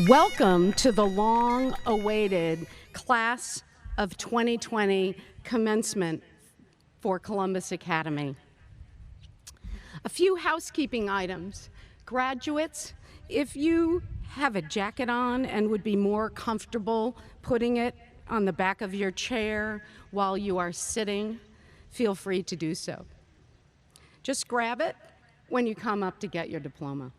Welcome to the long-awaited Class of 2020 Commencement for Columbus Academy. A few housekeeping items. Graduates, if you have a jacket on and would be more comfortable putting it on the back of your chair while you are sitting, feel free to do so. Just grab it when you come up to get your diploma.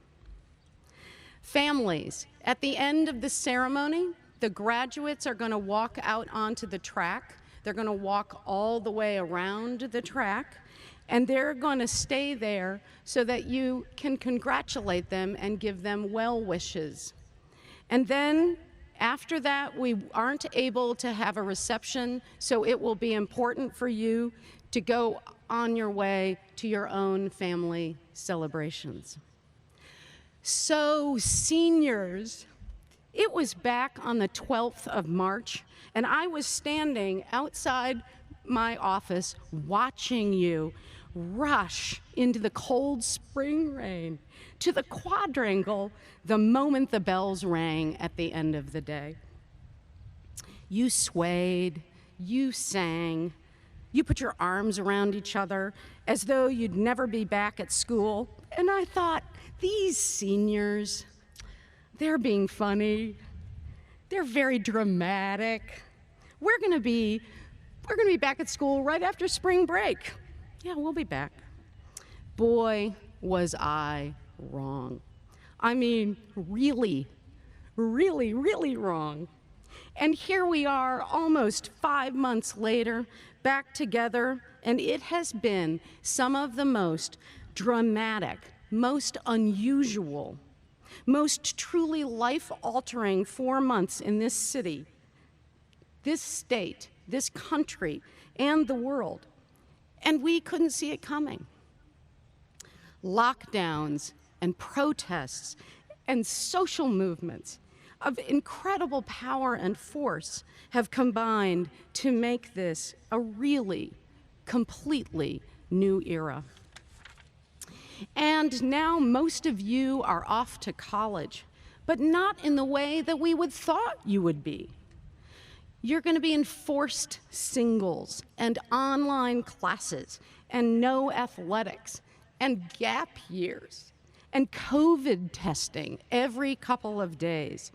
Families, at the end of the ceremony, the graduates are going to walk out onto the track. They're going to walk all the way around the track, and they're going to stay there so that you can congratulate them and give them well wishes. And then after that, we aren't able to have a reception, so it will be important for you to go on your way to your own family celebrations. So, seniors, it was back on the 12th of March, and I was standing outside my office watching you rush into the cold spring rain to the quadrangle the moment the bells rang at the end of the day. You swayed, you sang, you put your arms around each other as though you'd never be back at school, and I thought, these seniors, they're being funny. They're very dramatic. We're gonna be back at school right after spring break. Yeah, we'll be back. Boy, was I wrong. I mean, really, really, really wrong. And here we are, almost 5 months later, back together, and it has been some of the most dramatic, most unusual, most truly life-altering 4 months in this city, this state, this country, and the world. And we couldn't see it coming. Lockdowns and protests and social movements of incredible power and force have combined to make this a really completely new era. And now most of you are off to college, but not in the way that we would thought you would be. You're going to be in forced singles and online classes and no athletics and gap years and COVID testing every couple of days.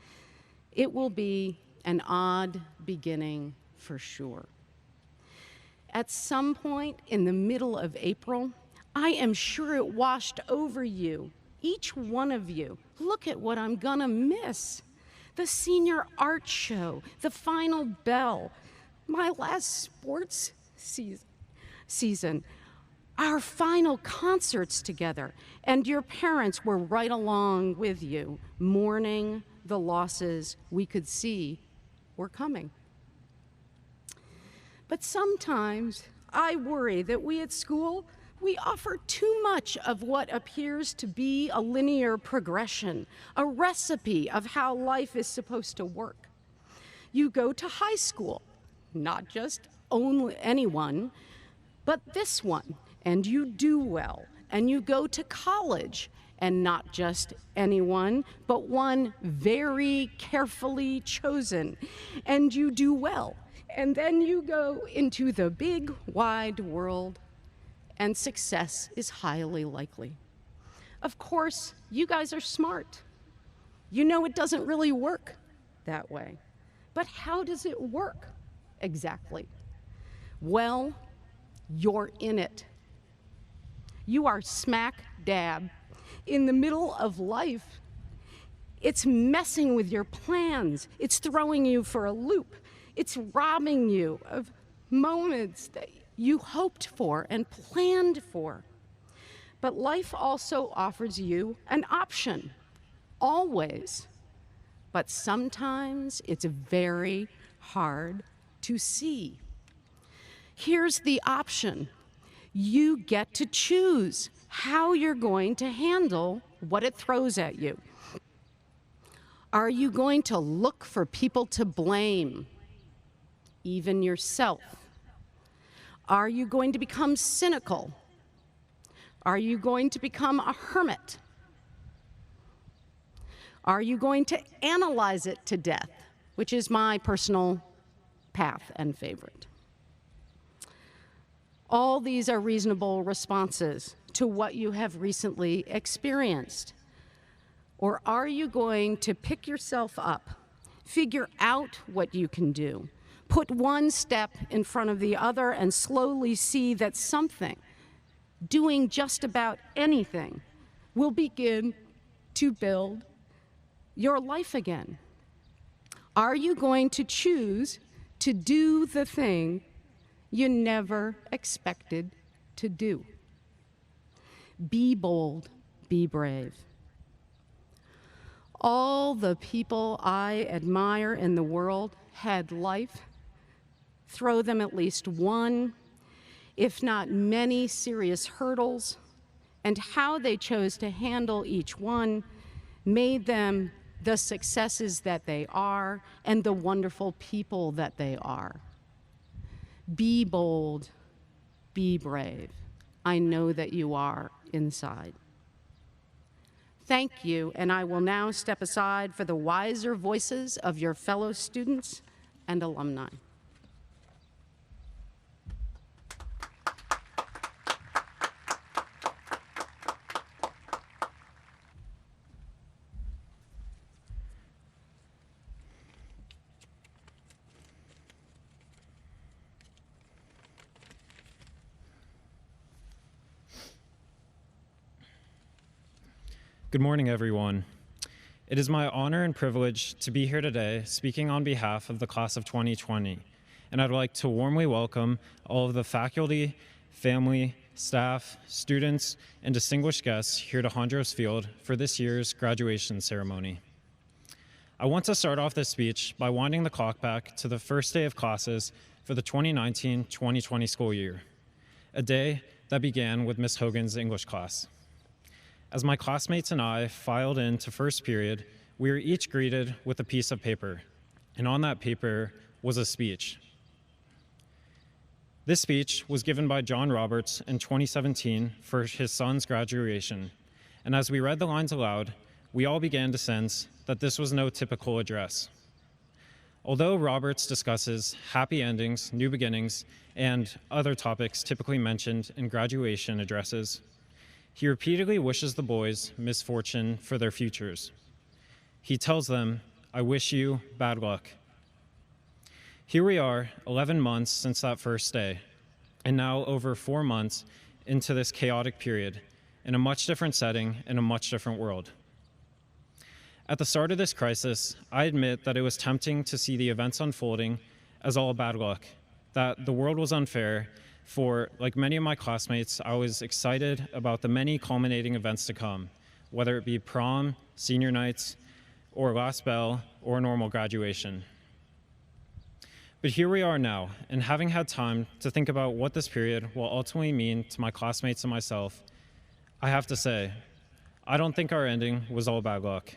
It will be an odd beginning for sure. At some point in the middle of April, I am sure it washed over you, each one of you. Look at what I'm gonna miss. The senior art show, the final bell, my last sports season, our final concerts together, and your parents were right along with you, mourning the losses we could see were coming. But sometimes I worry that we at school, we offer too much of what appears to be a linear progression, a recipe of how life is supposed to work. You go to high school, not just only anyone, but this one, and you do well. And you go to college, and not just anyone, but one very carefully chosen, and you do well. And then you go into the big, wide world, and success is highly likely. Of course, you guys are smart. You know it doesn't really work that way. But how does it work exactly? Well, you're in it. You are smack dab in the middle of life. It's messing with your plans. It's throwing you for a loop. It's robbing you of moments that you hoped for and planned for. But life also offers you an option, always. But sometimes it's very hard to see. Here's the option. You get to choose how you're going to handle what it throws at you. Are you going to look for people to blame, even yourself? Are you going to become cynical? Are you going to become a hermit? Are you going to analyze it to death, which is my personal path and favorite? All these are reasonable responses to what you have recently experienced. Or are you going to pick yourself up, figure out what you can do, put one step in front of the other, and slowly see that something, doing just about anything, will begin to build your life again? Are you going to choose to do the thing you never expected to do? Be bold, be brave. All the people I admire in the world had life throw them at least one, if not many, serious hurdles, and how they chose to handle each one made them the successes that they are and the wonderful people that they are. Be bold, be brave. I know that you are inside. Thank you, and I will now step aside for the wiser voices of your fellow students and alumni. Good morning, everyone. It is my honor and privilege to be here today speaking on behalf of the class of 2020, and I'd like to warmly welcome all of the faculty, family, staff, students, and distinguished guests here to Hondros Field for this year's graduation ceremony. I want to start off this speech by winding the clock back to the first day of classes for the 2019-2020 school year, a day that began with Ms. Hogan's English class. As my classmates and I filed into first period, we were each greeted with a piece of paper, and on that paper was a speech. This speech was given by John Roberts in 2017 for his son's graduation, and as we read the lines aloud, we all began to sense that this was no typical address. Although Roberts discusses happy endings, new beginnings, and other topics typically mentioned in graduation addresses, he repeatedly wishes the boys misfortune for their futures. He tells them, "I wish you bad luck." Here we are, 11 months since that first day, and now over 4 months into this chaotic period, in a much different setting, in a much different world. At the start of this crisis, I admit that it was tempting to see the events unfolding as all bad luck, that the world was unfair. For, like many of my classmates, I was excited about the many culminating events to come, whether it be prom, senior nights, or last bell, or normal graduation. But here we are now, and having had time to think about what this period will ultimately mean to my classmates and myself, I have to say, I don't think our ending was all bad luck.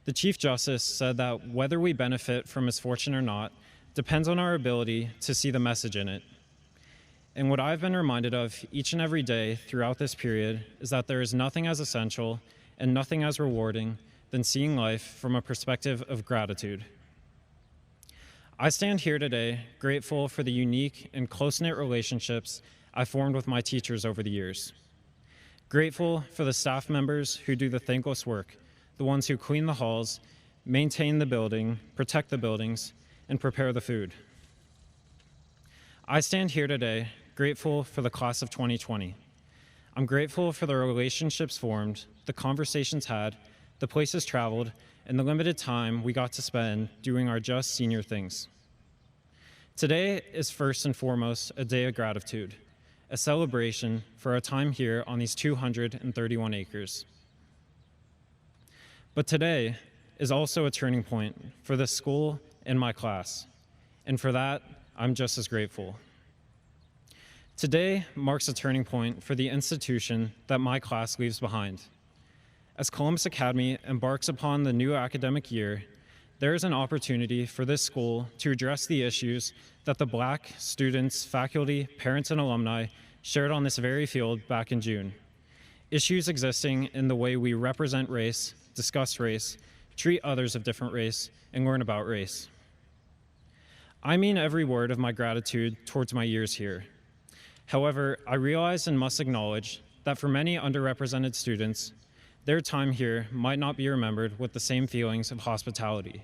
The Chief Justice said that whether we benefit from misfortune or not depends on our ability to see the message in it. And what I've been reminded of each and every day throughout this period is that there is nothing as essential and nothing as rewarding than seeing life from a perspective of gratitude. I stand here today grateful for the unique and close-knit relationships I formed with my teachers over the years. Grateful for the staff members who do the thankless work, the ones who clean the halls, maintain the building, protect the buildings, and prepare the food. I stand here today grateful for the class of 2020. I'm grateful for the relationships formed, the conversations had, the places traveled, and the limited time we got to spend doing our just senior things. Today is first and foremost a day of gratitude, a celebration for our time here on these 231 acres. But today is also a turning point for this school and my class, and for that, I'm just as grateful. Today marks a turning point for the institution that my class leaves behind. As Columbus Academy embarks upon the new academic year, there is an opportunity for this school to address the issues that the Black students, faculty, parents, and alumni shared on this very field back in June. Issues existing in the way we represent race, discuss race, treat others of different race, and learn about race. I mean every word of my gratitude towards my years here. However, I realize and must acknowledge that for many underrepresented students, their time here might not be remembered with the same feelings of hospitality.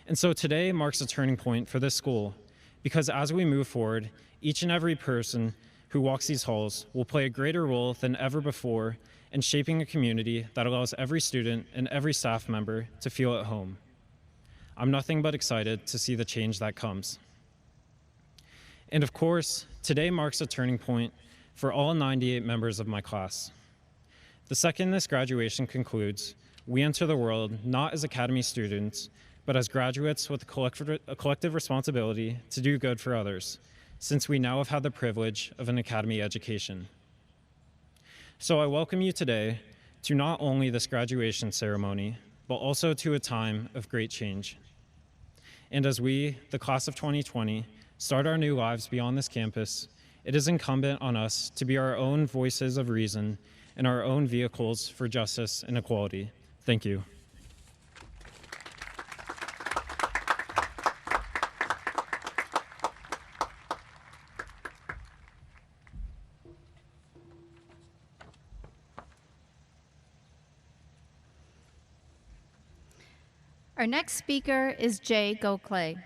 And so today marks a turning point for this school, because as we move forward, each and every person who walks these halls will play a greater role than ever before in shaping a community that allows every student and every staff member to feel at home. I'm nothing but excited to see the change that comes. And of course, today marks a turning point for all 98 members of my class. The second this graduation concludes, we enter the world not as Academy students, but as graduates with a collective responsibility to do good for others, since we now have had the privilege of an Academy education. So I welcome you today to not only this graduation ceremony, but also to a time of great change. And as we, the class of 2020, start our new lives beyond this campus, it is incumbent on us to be our own voices of reason and our own vehicles for justice and equality. Thank you. Our next speaker is Jay Gokhale.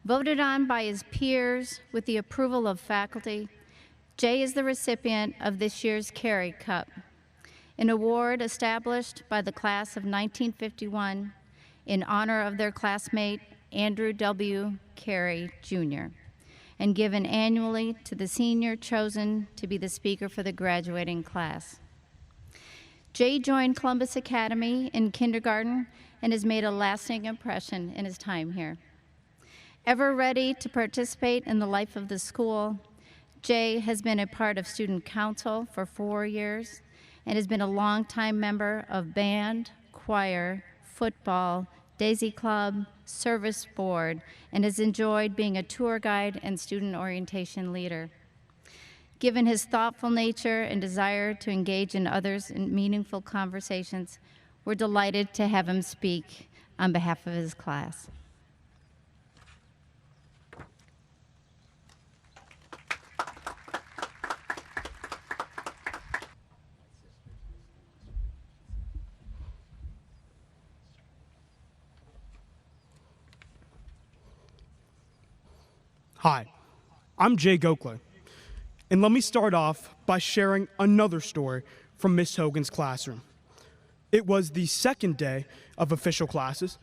Voted on by his peers with the approval of faculty, Jay is the recipient of this year's Carey Cup, an award established by the class of 1951 in honor of their classmate Andrew W. Carey, Jr., and given annually to the senior chosen to be the speaker for the graduating class. Jay joined Columbus Academy in kindergarten and has made a lasting impression in his time here. Ever ready to participate in the life of the school, Jay has been a part of student council for 4 years and has been a longtime member of band, choir, football, Daisy Club, service board, and has enjoyed being a tour guide and student orientation leader. Given his thoughtful nature and desire to engage in others in meaningful conversations, we're delighted to have him speak on behalf of his class. Hi, I'm Jay Gokhale, and let me start off by sharing another story from Miss Hogan's classroom. It was the second day of official classes,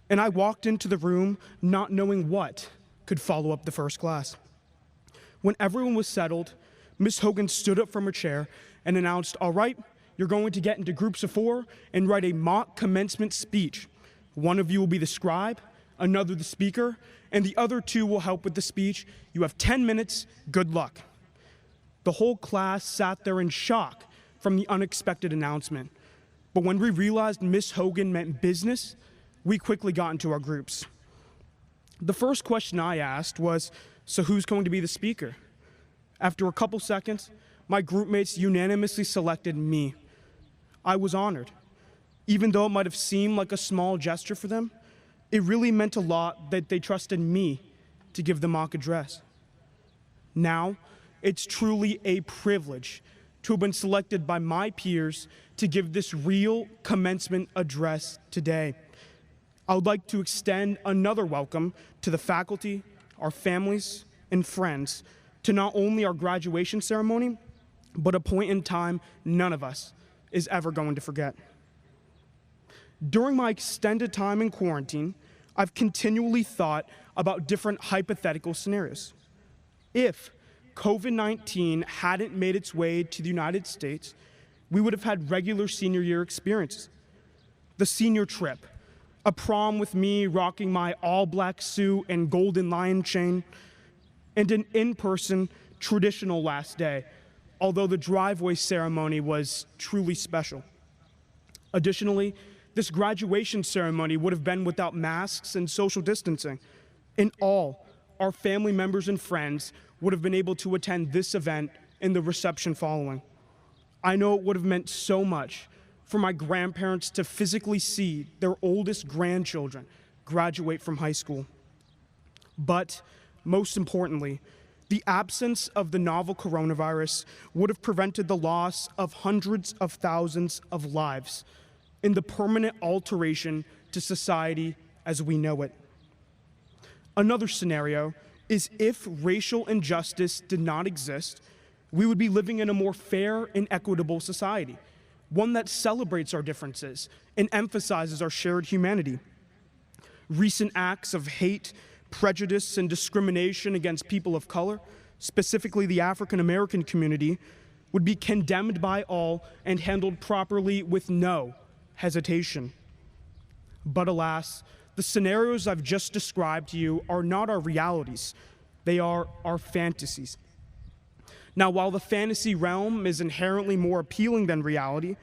and I walked into the room not knowing what could follow up the first class. When everyone was settled, Miss Hogan stood up from her chair and announced, "All right, you're going to get into groups of 4 and write a mock commencement speech. One of you will be the scribe, another the speaker, and the other 2 will help with the speech. You have 10 minutes, good luck." The whole class sat there in shock from the unexpected announcement. But when we realized Miss Hogan meant business, we quickly got into our groups. The first question I asked was, "So who's going to be the speaker?" After a couple seconds, my group mates unanimously selected me. I was honored. Even though it might have seemed like a small gesture for them, it really meant a lot that they trusted me to give the mock address. Now, it's truly a privilege to have been selected by my peers to give this real commencement address today. I would like to extend another welcome to the faculty, our families, and friends to not only our graduation ceremony, but a point in time none of us is ever going to forget. During my extended time in quarantine, I've continually thought about different hypothetical scenarios. If COVID-19 hadn't made its way to the United States, we would have had regular senior year experiences. The senior trip, a prom with me rocking my all-black suit and golden lion chain, and an in-person traditional last day, although the driveway ceremony was truly special. Additionally, this graduation ceremony would have been without masks and social distancing, and all our family members and friends would have been able to attend this event and the reception following. I know it would have meant so much for my grandparents to physically see their oldest grandchildren graduate from high school. But most importantly, the absence of the novel coronavirus would have prevented the loss of hundreds of thousands of lives and the permanent alteration to society as we know it. Another scenario is if racial injustice did not exist, we would be living in a more fair and equitable society, one that celebrates our differences and emphasizes our shared humanity. Recent acts of hate, prejudice, and discrimination against people of color, specifically the African American community, would be condemned by all and handled properly with no hesitation. But alas, the scenarios I've just described to you are not our realities. They are our fantasies. Now, while the fantasy realm is inherently more appealing than reality,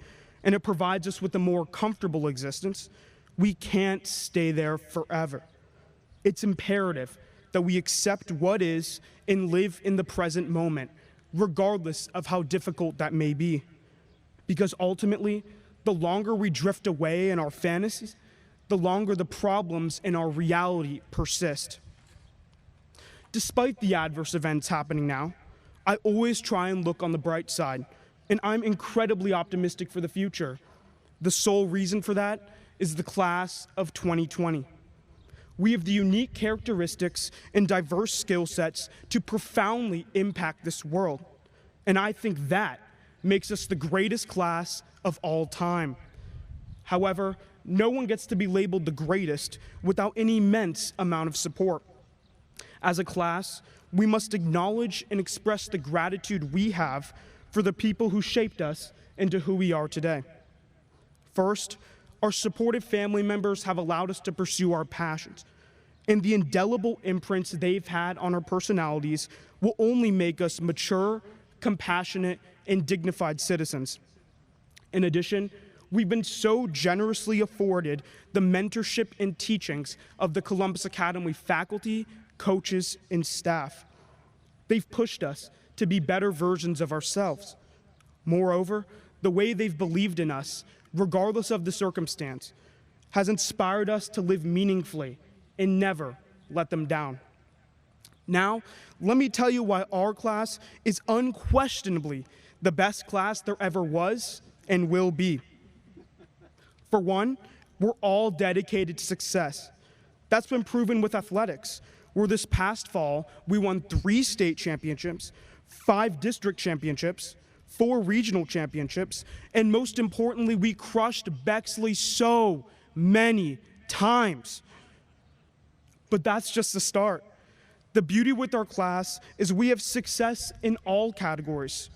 and it provides us with a more comfortable existence, we can't stay there forever. It's imperative that we accept what is and live in the present moment, regardless of how difficult that may be. Because ultimately, the longer we drift away in our fantasies, the longer the problems in our reality persist. Despite the adverse events happening now, I always try and look on the bright side, and I'm incredibly optimistic for the future. The sole reason for that is the class of 2020. We have the unique characteristics and diverse skill sets to profoundly impact this world, and I think that makes us the greatest class of all time. However, no one gets to be labeled the greatest without an immense amount of support. As a class, we must acknowledge and express the gratitude we have for the people who shaped us into who we are today. First, our supportive family members have allowed us to pursue our passions, and the indelible imprints they've had on our personalities will only make us mature, compassionate, and dignified citizens. In addition, we've been so generously afforded the mentorship and teachings of the Columbus Academy faculty, coaches, and staff. They've pushed us to be better versions of ourselves. Moreover, the way they've believed in us, regardless of the circumstance, has inspired us to live meaningfully and never let them down. Now, let me tell you why our class is unquestionably the best class there ever was and will be. For one, we're all dedicated to success. That's been proven with athletics, where this past fall, we won 3 state championships, 5 district championships, 4 regional championships, and most importantly, we crushed Bexley so many times. But that's just the start. The beauty with our class is we have success in all categories.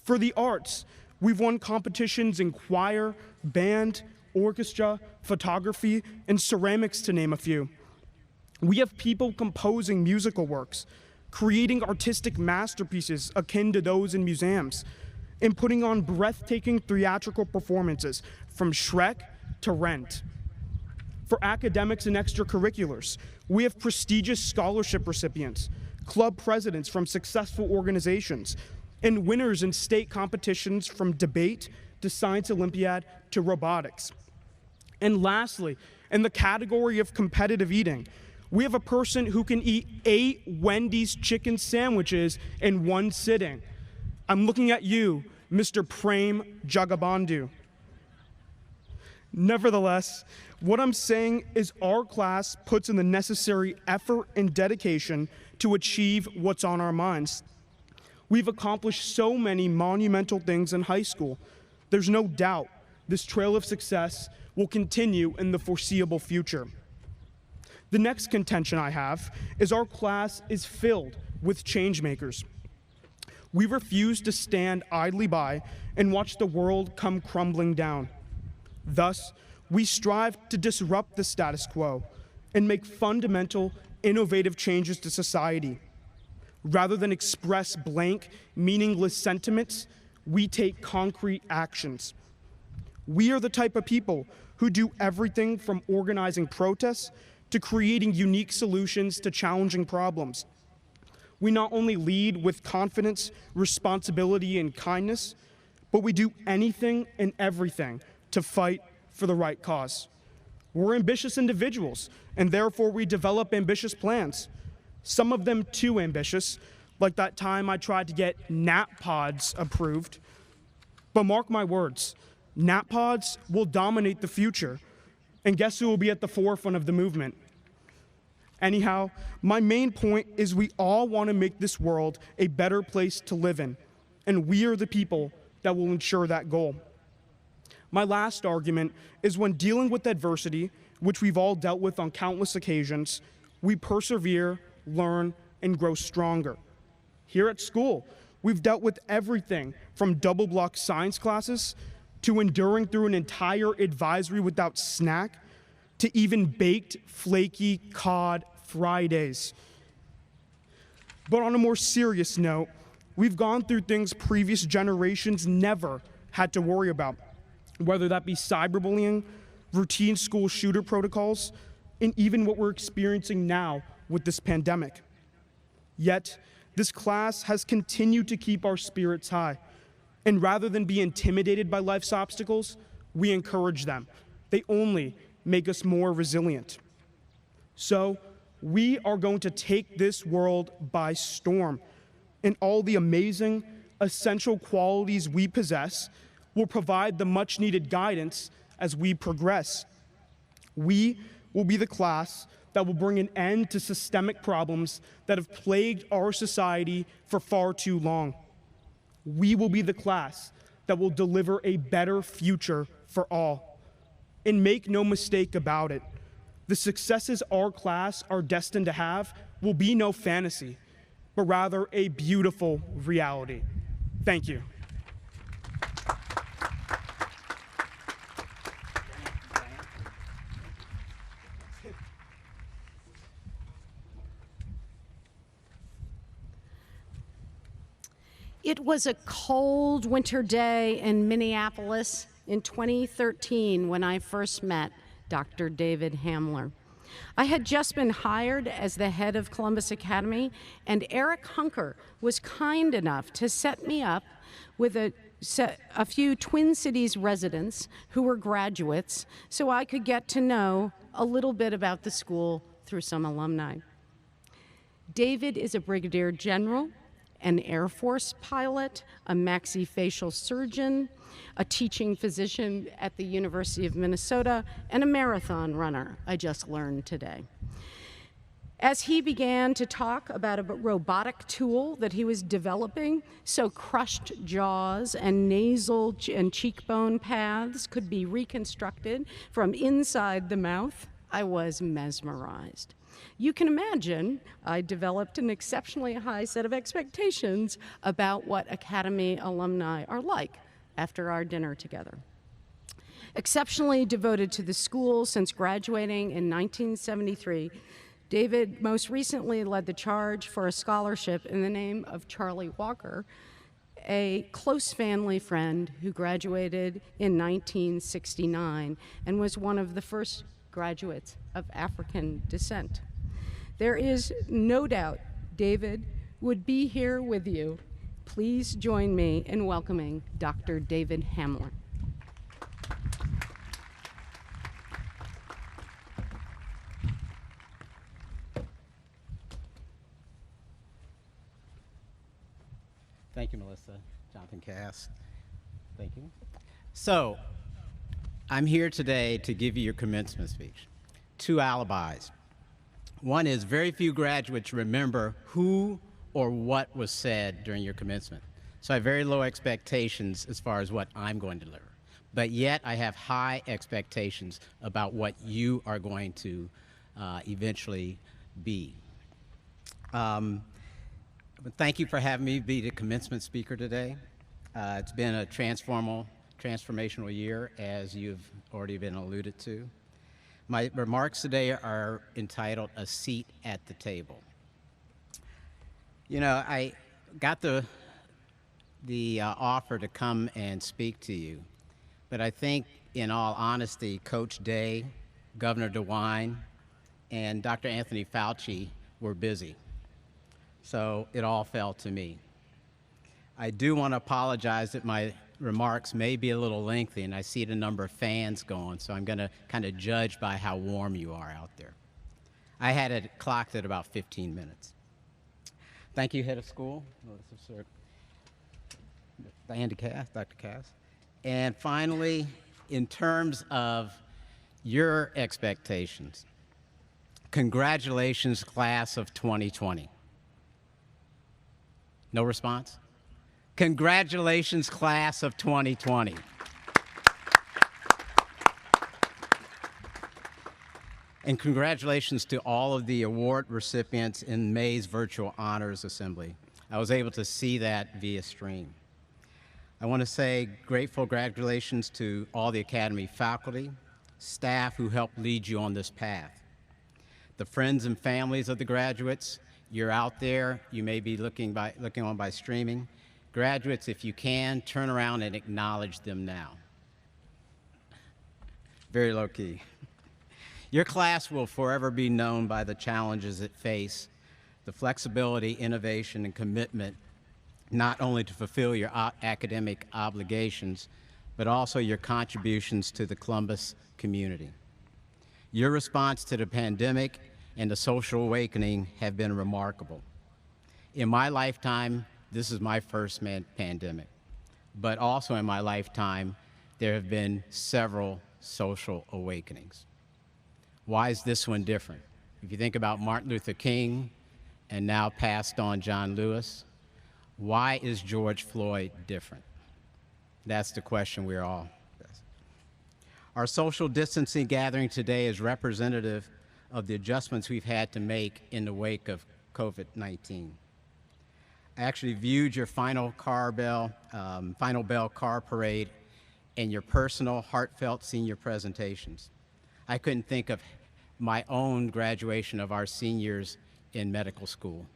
For the arts, we've won competitions in choir, band, orchestra, photography, and ceramics, to name a few. We have people composing musical works, creating artistic masterpieces akin to those in museums, and putting on breathtaking theatrical performances from Shrek to Rent. For academics and extracurriculars, we have prestigious scholarship recipients, club presidents from successful organizations, and winners in state competitions from debate to science Olympiad to robotics. And lastly, in the category of competitive eating, we have a person who can eat 8 Wendy's chicken sandwiches in one sitting. I'm looking at you, Mr. Prem Jagabandhu. Nevertheless, what I'm saying is our class puts in the necessary effort and dedication to achieve what's on our minds. We've accomplished so many monumental things in high school. There's no doubt this trail of success will continue in the foreseeable future. The next contention I have is our class is filled with change makers. We refuse to stand idly by and watch the world come crumbling down. Thus, we strive to disrupt the status quo and make fundamental, innovative changes to society. Rather than express blank, meaningless sentiments, we take concrete actions. We are the type of people who do everything from organizing protests to creating unique solutions to challenging problems. We not only lead with confidence, responsibility, and kindness, but we do anything and everything to fight for the right cause. We're ambitious individuals, and therefore we develop ambitious plans. Some of them too ambitious, like that time I tried to get nap pods approved. But mark my words, nap pods will dominate the future, and guess who will be at the forefront of the movement? Anyhow, my main point is we all want to make this world a better place to live in, and we are the people that will ensure that goal. My last argument is when dealing with adversity, which we've all dealt with on countless occasions, we persevere, learn, and grow stronger. Here at school, we've dealt with everything from double block science classes to enduring through an entire advisory without snack to even baked, flaky cod Fridays. But on a more serious note, we've gone through things previous generations never had to worry about, whether that be cyberbullying, routine school shooter protocols, and even what we're experiencing now with this pandemic. Yet, this class has continued to keep our spirits high. And rather than be intimidated by life's obstacles, we encourage them. They only make us more resilient. So, we are going to take this world by storm, and all the amazing, essential qualities we possess will provide the much-needed guidance as we progress. We will be the class that will bring an end to systemic problems that have plagued our society for far too long. We will be the class that will deliver a better future for all. And make no mistake about it, the successes our class are destined to have will be no fantasy, but rather a beautiful reality. Thank you. It was a cold winter day in Minneapolis in 2013 when I first met Dr. David Hamler. I had just been hired as the head of Columbus Academy, and Eric Hunker was kind enough to set me up with a few Twin Cities residents who were graduates so I could get to know a little bit about the school through some alumni. David is a brigadier general, an Air Force pilot, a maxillofacial surgeon, a teaching physician at the University of Minnesota, and a marathon runner, I just learned today. As he began to talk about a robotic tool that he was developing so crushed jaws and nasal and cheekbone paths could be reconstructed from inside the mouth, I was mesmerized. You can imagine I developed an exceptionally high set of expectations about what Academy alumni are like after our dinner together. Exceptionally devoted to the school since graduating in 1973, David most recently led the charge for a scholarship in the name of Charlie Walker, a close family friend who graduated in 1969 and was one of the first graduates of African descent. There is no doubt David would be here with you. Please join me in welcoming Dr. David Hamler. Thank you, Melissa. Jonathan Cass. Thank you. So, I'm here today to give you your commencement speech. Two alibis. One is very few graduates remember who or what was said during your commencement. So I have very low expectations as far as what I'm going to deliver. But yet I have high expectations about what you are going to eventually be. Thank you for having me be the commencement speaker today. It's been a transformational year, as you've already been alluded to. My remarks today are entitled, A Seat at the Table. You know, I got the offer to come and speak to you, but I think, in all honesty, Coach Day, Governor DeWine, and Dr. Anthony Fauci were busy. So it all fell to me. I do want to apologize that my remarks may be a little lengthy, and I see the number of fans going, so I'm going to kind of judge by how warm you are out there. I had it clocked at about 15 minutes. Thank you, head of school, Dr. Cass. And finally, in terms of your expectations, congratulations, class of 2020. No response? Congratulations, class of 2020. And congratulations to all of the award recipients in May's virtual honors assembly. I was able to see that via stream. I want to say grateful congratulations to all the Academy faculty, staff who helped lead you on this path. The friends and families of the graduates, you're out there, you may be looking on by streaming. Graduates, if you can, turn around and acknowledge them now. Very low key. Your class will forever be known by the challenges it face, the flexibility, innovation, and commitment, not only to fulfill your academic obligations, but also your contributions to the Columbus community. Your response to the pandemic and the social awakening have been remarkable. In my lifetime, this is my first pandemic, but also in my lifetime, there have been several social awakenings. Why is this one different? If you think about Martin Luther King and now passed on John Lewis, why is George Floyd different? That's the question we're all asking. Our social distancing gathering today is representative of the adjustments we've had to make in the wake of COVID-19. I actually viewed your final bell car parade and your personal, heartfelt senior presentations. I couldn't think of my own graduation of our seniors in medical school.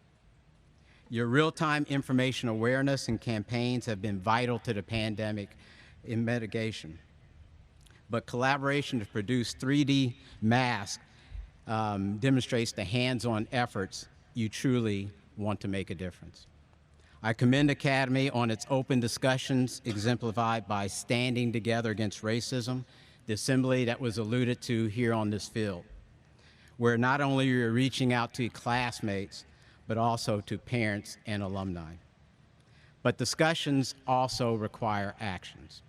Your real-time information awareness and campaigns have been vital to the pandemic in mitigation. But collaboration to produce 3D masks demonstrates the hands-on efforts you truly want to make a difference. I commend Academy on its open discussions exemplified by standing together against racism, the assembly that was alluded to here on this field, where not only you're reaching out to classmates, but also to parents and alumni. But discussions also require actions.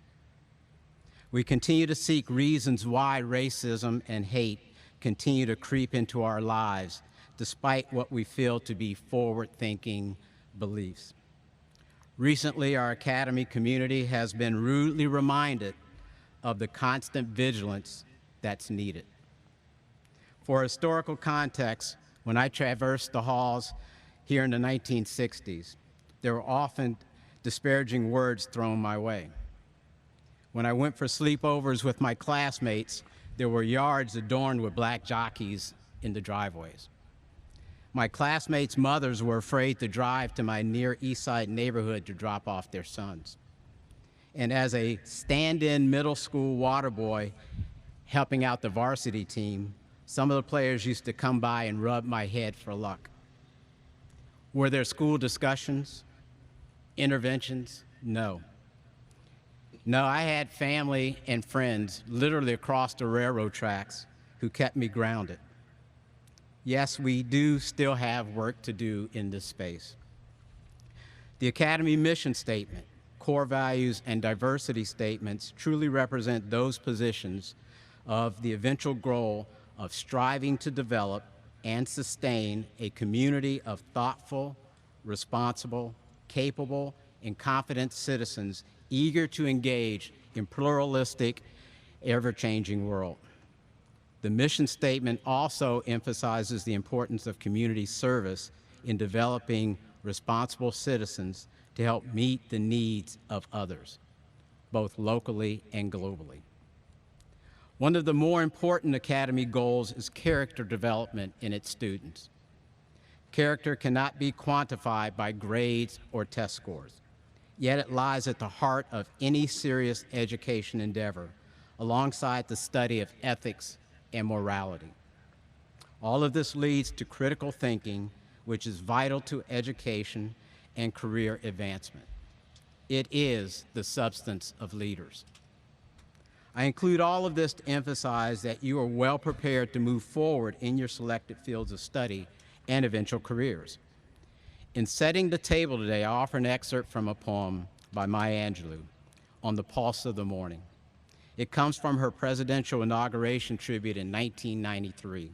We continue to seek reasons why racism and hate continue to creep into our lives, despite what we feel to be forward-thinking beliefs. Recently, our Academy community has been rudely reminded of the constant vigilance that's needed. For historical context, when I traversed the halls here in the 1960s, there were often disparaging words thrown my way. When I went for sleepovers with my classmates, there were yards adorned with black jockeys in the driveways. My classmates' mothers were afraid to drive to my near East Side neighborhood to drop off their sons. And as a stand-in middle school water boy helping out the varsity team, some of the players used to come by and rub my head for luck. Were there school discussions, interventions? No. No, I had family and friends literally across the railroad tracks who kept me grounded. Yes, we do still have work to do in this space. The Academy mission statement, core values, and diversity statements truly represent those positions of the eventual goal of striving to develop and sustain a community of thoughtful, responsible, capable, and confident citizens eager to engage in pluralistic, ever-changing world. The mission statement also emphasizes the importance of community service in developing responsible citizens to help meet the needs of others, both locally and globally. One of the more important Academy goals is character development in its students. Character cannot be quantified by grades or test scores, yet it lies at the heart of any serious education endeavor, alongside the study of ethics and morality. All of this leads to critical thinking, which is vital to education and career advancement. It is the substance of leaders. I include all of this to emphasize that you are well prepared to move forward in your selected fields of study and eventual careers. In setting the table today, I offer an excerpt from a poem by Maya Angelou on the pulse of the morning. It comes from her presidential inauguration tribute in 1993.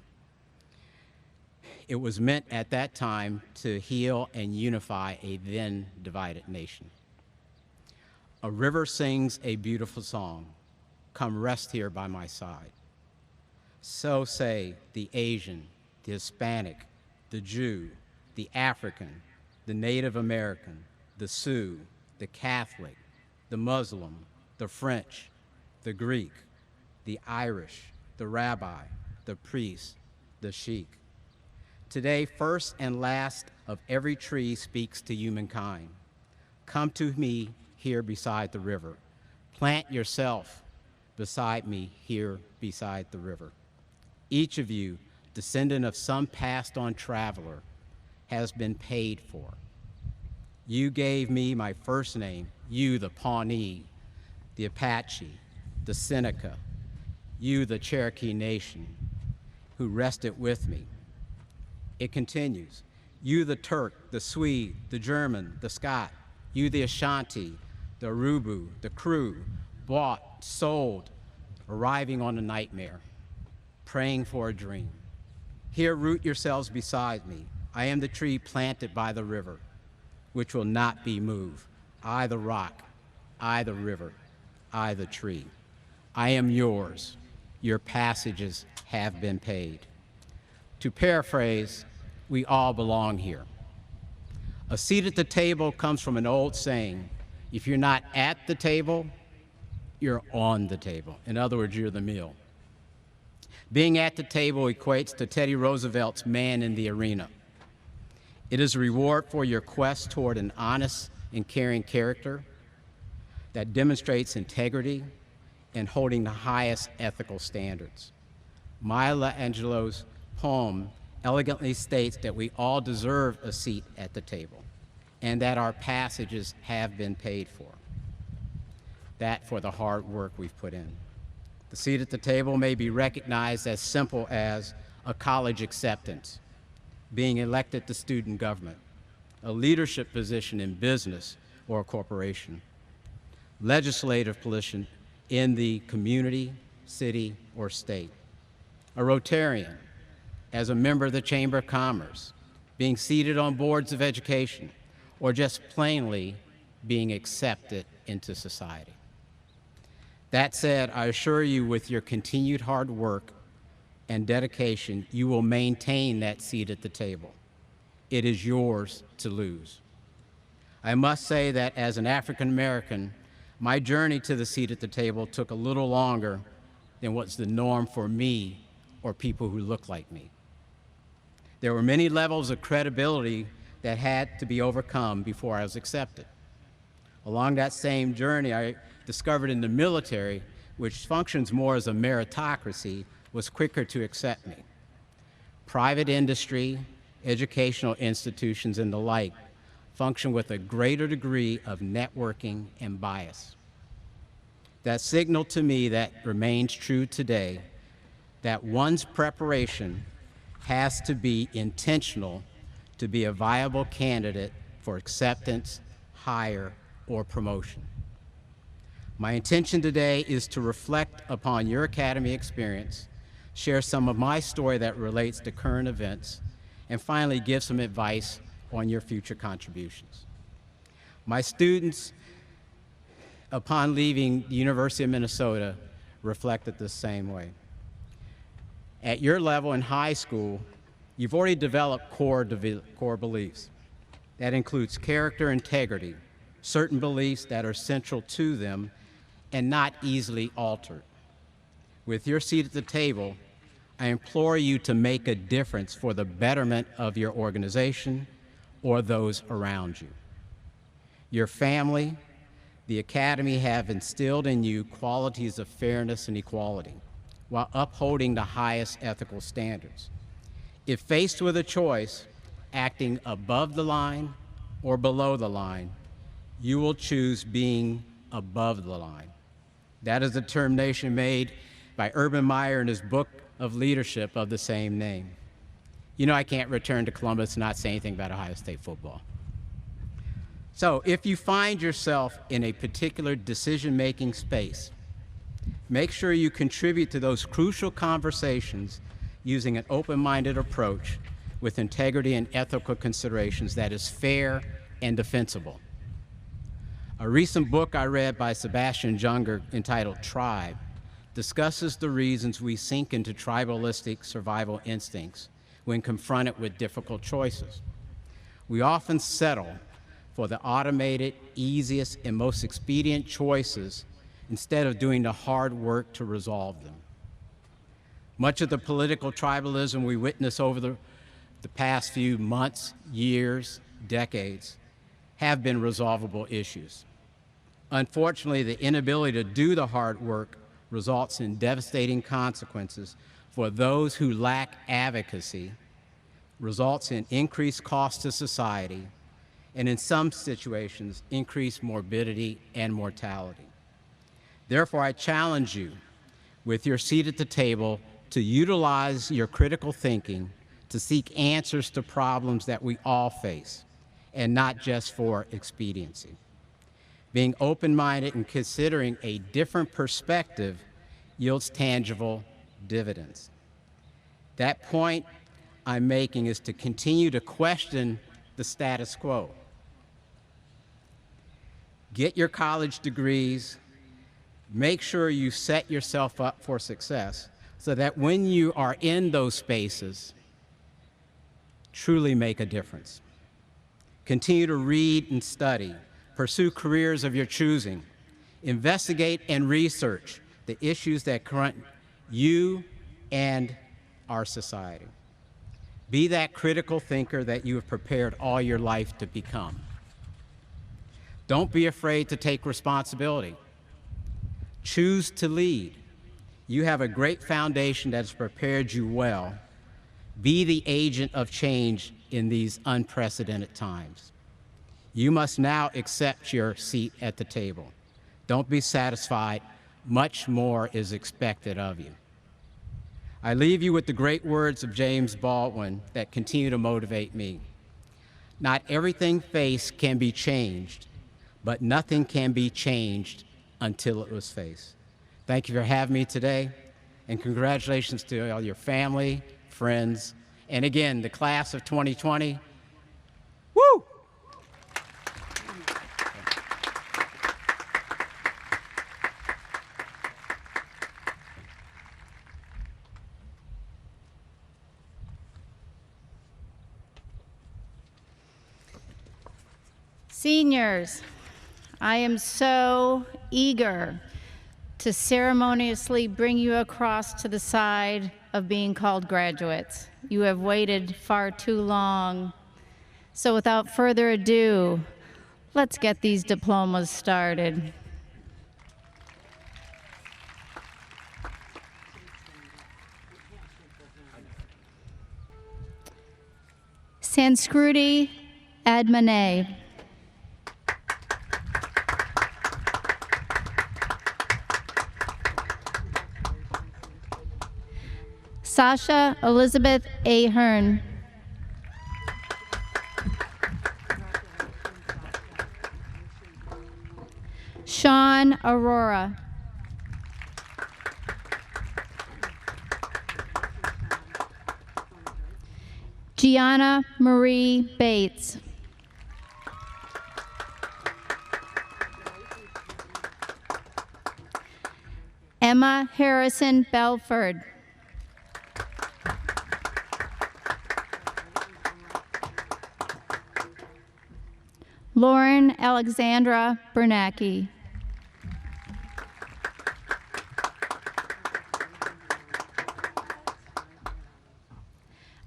It was meant at that time to heal and unify a then divided nation. A river sings a beautiful song. Come rest here by my side. So say the Asian, the Hispanic, the Jew, the African, the Native American, the Sioux, the Catholic, the Muslim, the French, the Greek, the Irish, the rabbi, the priest, the sheik. Today, first and last of every tree speaks to humankind. Come to me here beside the river. Plant yourself beside me here beside the river. Each of you, descendant of some passed on traveler, has been paid for. You gave me my first name, you the Pawnee, the Apache, the Seneca, you the Cherokee Nation, who rested with me. It continues, you the Turk, the Swede, the German, the Scot, you the Ashanti, the Arubu, the Crew, bought, sold, arriving on a nightmare, praying for a dream. Here root yourselves beside me. I am the tree planted by the river, which will not be moved. I the rock, I the river, I the tree. I am yours. Your passages have been paid. To paraphrase, we all belong here. A seat at the table comes from an old saying, if you're not at the table, you're on the table. In other words, you're the meal. Being at the table equates to Teddy Roosevelt's man in the arena. It is a reward for your quest toward an honest and caring character that demonstrates integrity and holding the highest ethical standards. Maya Angelou's poem elegantly states that we all deserve a seat at the table and that our passages have been paid for. That for the hard work we've put in. The seat at the table may be recognized as simple as a college acceptance, being elected to student government, a leadership position in business or a corporation, legislative position in the community, city, or state, a Rotarian, as a member of the Chamber of Commerce, being seated on boards of education, or just plainly being accepted into society. That said, I assure you with your continued hard work and dedication, you will maintain that seat at the table. It is yours to lose. I must say that as an African American, my journey to the seat at the table took a little longer than what's the norm for me or people who look like me. There were many levels of credibility that had to be overcome before I was accepted. Along that same journey, I discovered in the military, which functions more as a meritocracy, was quicker to accept me. Private industry, educational institutions, and the like function with a greater degree of networking and bias. That signaled to me that remains true today, that one's preparation has to be intentional to be a viable candidate for acceptance, hire, or promotion. My intention today is to reflect upon your academy experience, share some of my story that relates to current events, and finally give some advice on your future contributions. My students, upon leaving the University of Minnesota, reflected the same way. At your level in high school, you've already developed core beliefs. That includes character integrity, certain beliefs that are central to them and not easily altered. With your seat at the table, I implore you to make a difference for the betterment of your organization or those around you. Your family, the academy have instilled in you qualities of fairness and equality while upholding the highest ethical standards. If faced with a choice, acting above the line or below the line, you will choose being above the line. That is a determination made by Urban Meyer in his book of leadership of the same name. You know I can't return to Columbus and not say anything about Ohio State football. So if you find yourself in a particular decision-making space, make sure you contribute to those crucial conversations using an open-minded approach with integrity and ethical considerations that is fair and defensible. A recent book I read by Sebastian Junger entitled Tribe discusses the reasons we sink into tribalistic survival instincts when confronted with difficult choices. We often settle for the automated, easiest, and most expedient choices instead of doing the hard work to resolve them. Much of the political tribalism we witness over the past few months, years, decades have been resolvable issues. Unfortunately, the inability to do the hard work results in devastating consequences for those who lack advocacy, results in increased cost to society, and in some situations, increased morbidity and mortality. Therefore, I challenge you, with your seat at the table, to utilize your critical thinking to seek answers to problems that we all face, and not just for expediency. Being open-minded and considering a different perspective yields tangible dividends. That point I'm making is to continue to question the status quo. Get your college degrees, make sure you set yourself up for success so that when you are in those spaces, truly make a difference. Continue to read and study, pursue careers of your choosing, investigate and research the issues that confront you and our society. Be that critical thinker that you have prepared all your life to become. Don't be afraid to take responsibility. Choose to lead. You have a great foundation that has prepared you well. Be the agent of change in these unprecedented times. You must now accept your seat at the table. Don't be satisfied. Much more is expected of you. I leave you with the great words of James Baldwin that continue to motivate me. Not everything faced can be changed, but nothing can be changed until it was faced. Thank you for having me today, and congratulations to all your family, friends, and again, the class of 2020. Woo! Seniors, I am so eager to ceremoniously bring you across to the side of being called graduates. You have waited far too long. So without further ado, let's get these diplomas started. Sanskruti Admane. Sasha Elizabeth Ahern. Sean Aurora. Gianna Marie Bates. Emma Harrison Belford. Lauren Alexandra Bernacki.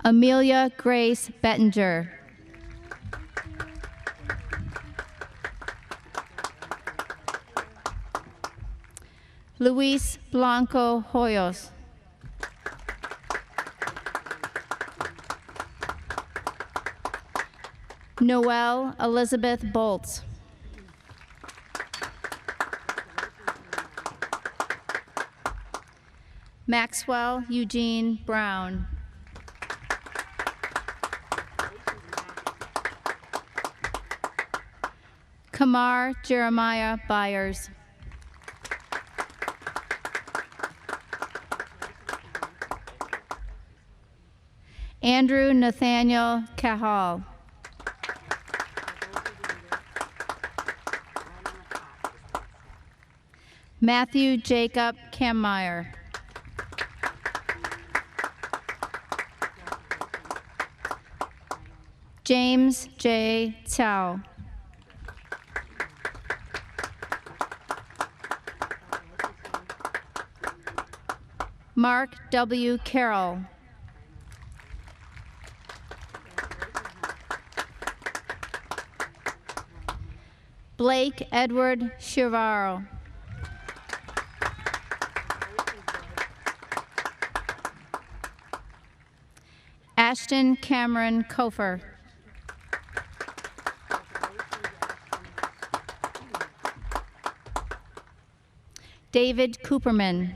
Amelia Grace Bettinger. Luis Blanco Hoyos. Noelle Elizabeth Bolts. Maxwell Eugene Brown. Kamar Jeremiah Byers. Andrew Nathaniel Cahal. Matthew Jacob Kammeyer. James J. Tsao. Mark W. Carroll. Blake Edward Chivaro. Ashton Cameron Kofer. David Cooperman.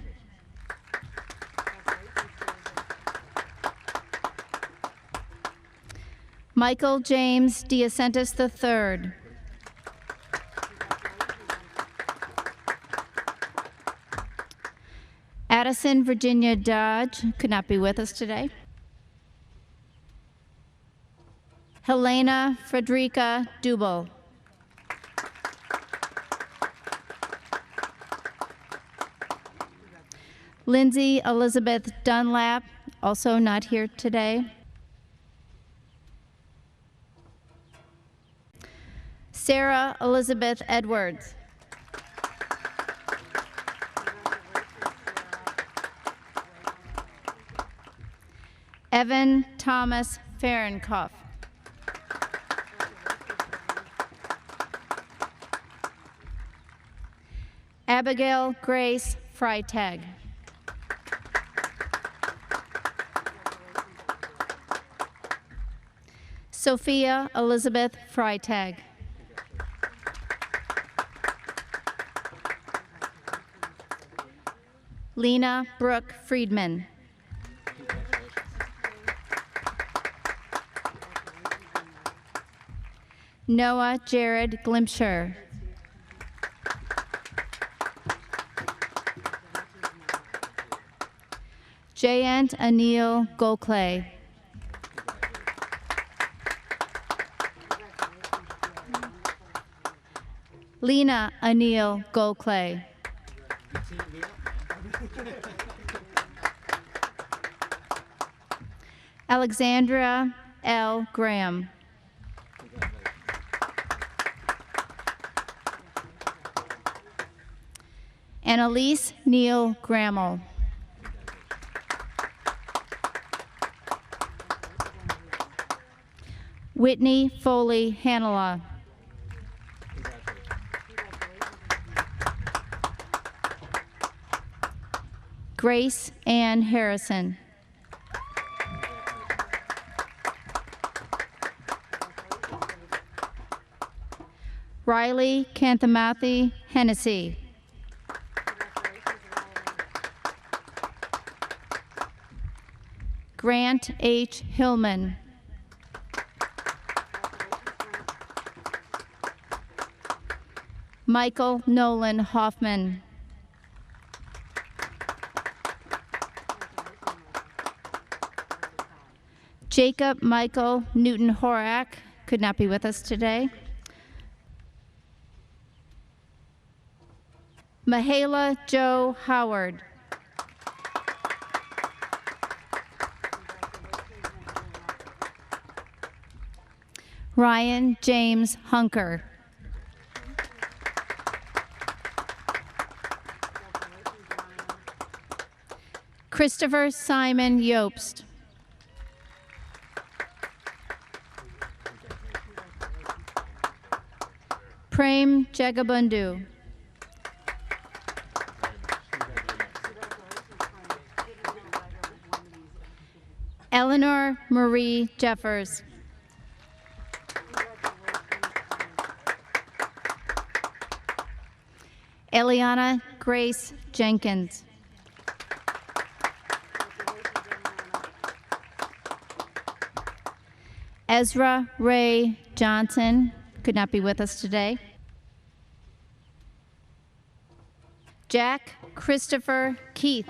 Michael James Diacentis III. Addison Virginia Dodge could not be with us today. Helena Frederica Dubel. Lindsay Elizabeth Dunlap, also not here today. Sarah Elizabeth Edwards. Evan Thomas Fahrenkopf. Abigail Grace Freitag. Sophia Elizabeth Freitag. Lena Brooke Friedman. Noah Jared Glimsher. Jayant Anil Gokhale. Lena Anil Gokhale. Alexandra L. Graham. Annalise Neal Grammel. Whitney Foley Hanela. Grace Ann Harrison. Riley Canthamathy Hennessy. Grant H. Hillman. Michael Nolan Hoffman. Jacob Michael Newton Horak could not be with us today. Mahala Joe Howard. Ryan James Hunker. Christopher Simon Yobst. Prem Jagabundu. Eleanor Marie Jeffers. Eliana Grace Jenkins. Ezra Ray Johnson could not be with us today. Jack Christopher Keith.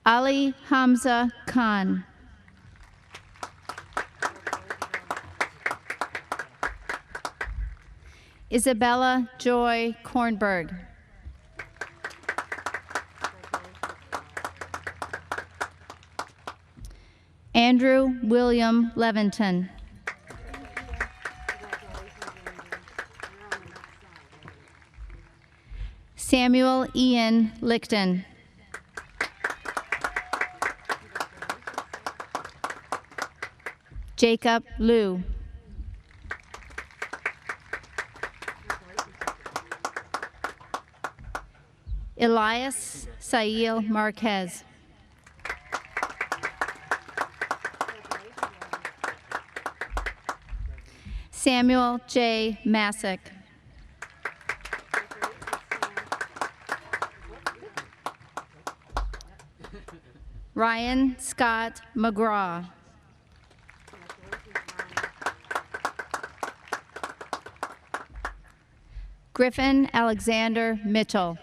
Ali Hamza Khan. Isabella Joy Kornberg. Andrew William Leventon. Samuel Ian Lichten. Jacob Liu. Elias Sail Marquez. Samuel J. Masick. Ryan Scott McGraw. Griffin Alexander Mitchell.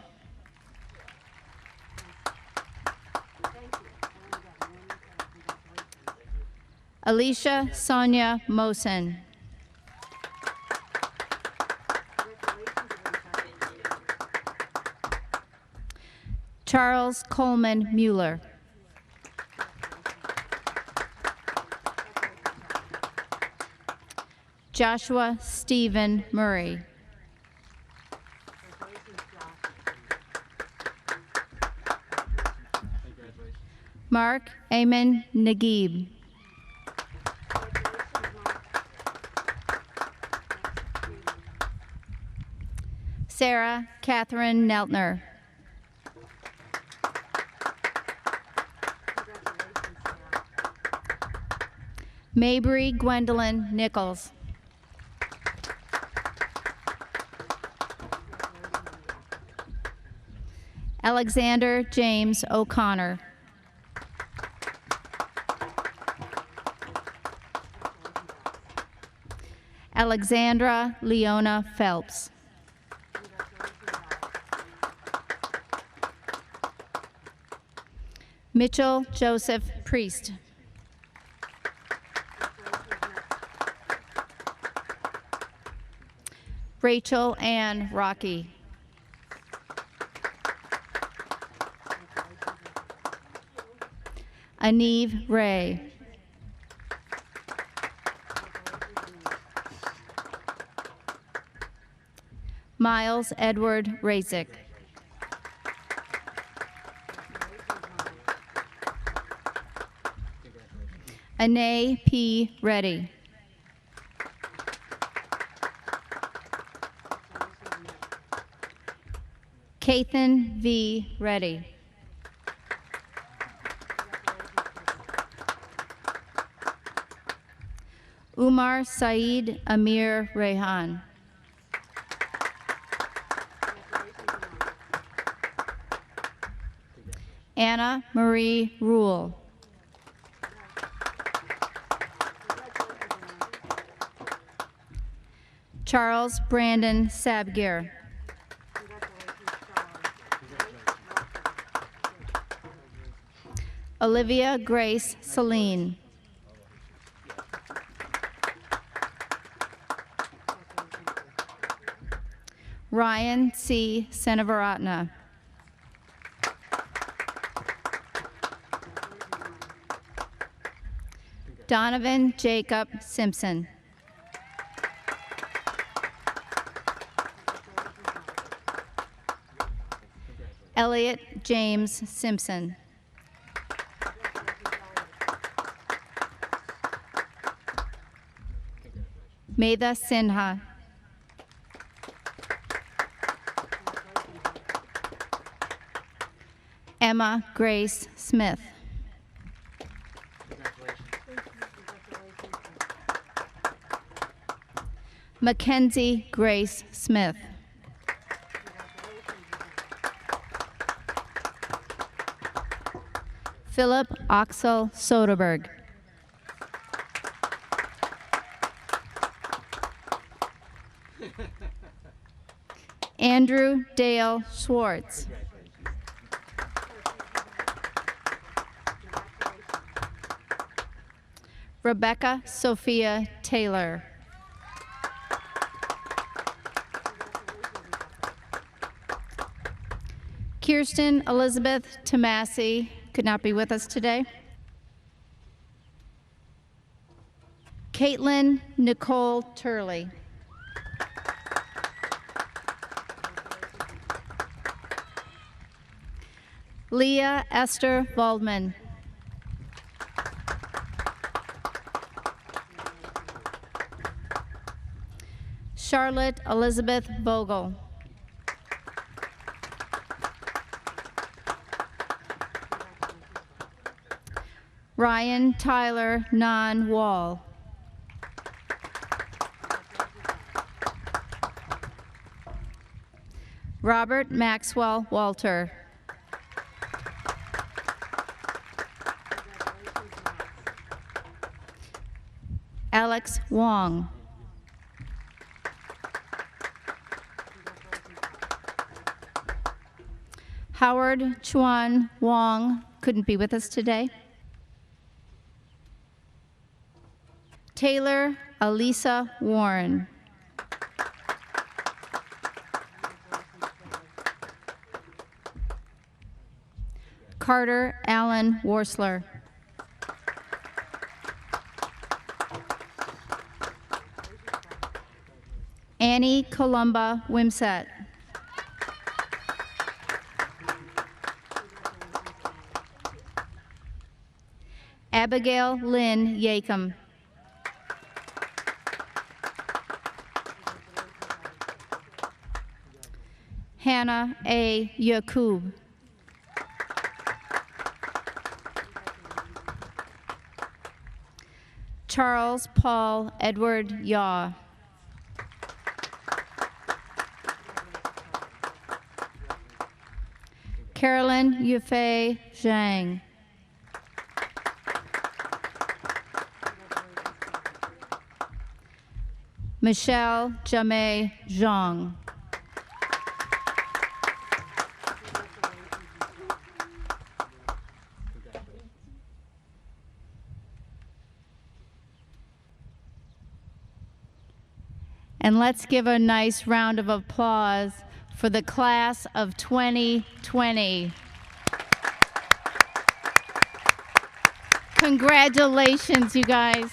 Alicia Sonia Mosen. Charles Coleman Mueller. Joshua Stephen Murray. Mark Amen Naguib. Sarah Catherine Neltner. Mabry Gwendolyn Nichols. Alexander James O'Connor. Alexandra Leona Phelps. Mitchell Joseph Priest. Rachel Ann Rocky. Anive Ray. Miles Edward Razik. Anae P. Reddy. Kathan V. Reddy. Umar Saeed Amir Rehan. Anna Marie Rule. Charles Brandon Sabgir. Olivia Grace Celine. Ryan C. Senavaratna. Donovan Jacob Simpson. Elliot James Simpson. Medha Sinha. Emma Grace Smith. Mackenzie Grace Smith. Philip Axel Soderberg. Andrew Dale Schwartz. Rebecca Sophia Taylor. Kirsten Elizabeth Tomasi could not be with us today. Caitlin Nicole Turley. Leah Esther Waldman. Charlotte Elizabeth Vogel. Ryan Tyler Non Wall. Robert Maxwell Walter. Alex Wong. Howard Chuan Wong couldn't be with us today. Taylor Alisa Warren. Carter Allen Worsler. Annie Columba Wimsett. Abigail Lynn Yakum. Hannah A. Yakub. Charles Paul Edward Yaw. Carolyn Yufei Zhang. Michelle Jamei Zhang. And let's give a nice round of applause for the class of 2020. Congratulations, you guys.